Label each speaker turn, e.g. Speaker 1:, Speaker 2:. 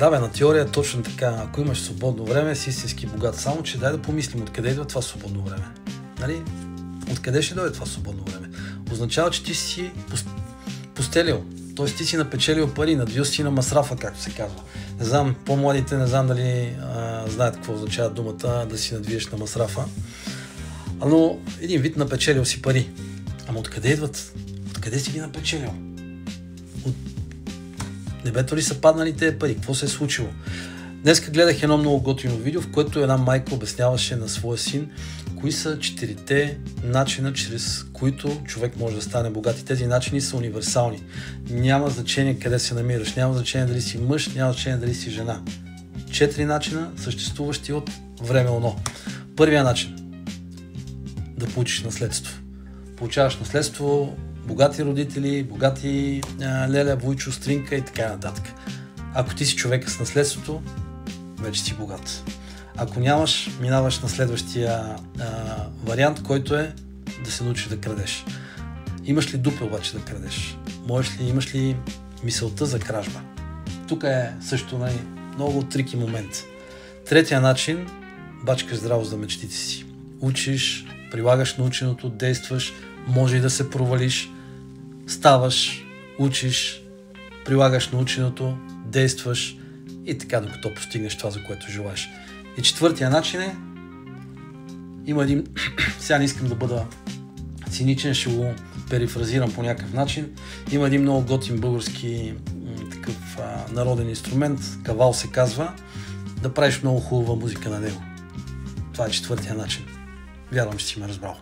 Speaker 1: Да, бе, на теория е точно така. Ако имаш свободно време, си истински богат. Само че дай да помислим откъде идва това свободно време. Нали? Откъде ще дойде това свободно време? Означава, че ти си постелил. Тоест ти си напечелил пари, надвил си на масрафа, както се казва. Не знам, по-младите не знам дали знаят какво означава думата да си надвиеш на масрафа. Но един вид напечелил си пари. Ама откъде идват? Откъде си ги напечелил? От небето ли са паднали тези пари? Какво се е случило? Днеска гледах едно много готино видео, в което една майка обясняваше на своя син кои са 4-те начина, чрез които човек може да стане богат. И тези начини са универсални. Няма значение къде се намираш, няма значение дали си мъж, няма значение дали си жена. 4 начина, съществуващи от време оно. Първия начин – да получиш наследство. Получаваш наследство, богати родители, богати леля, вуйчо, стринка и така нататък. Ако ти си човека с наследството, вече си богат. Ако нямаш, минаваш на следващия вариант, който е да се научиш да крадеш. Имаш ли дупе обаче да крадеш? Имаш ли мисълта за кражба? Тук е също много трики момент. Третия начин – бачкаш здраво за мечтите си. Учиш, прилагаш наученото, действаш, може и да се провалиш, ставаш, учиш, прилагаш наученото, действаш и така докато постигнеш това, за което желаеш. И четвъртия начин е, има един, сега не искам да бъда циничен, ще го перифразирам по някакъв начин, има един много готин български такъв народен инструмент, кавал се казва, да правиш много хубава музика на него. Това е четвъртия начин. Вярвам, че си ме разбрал.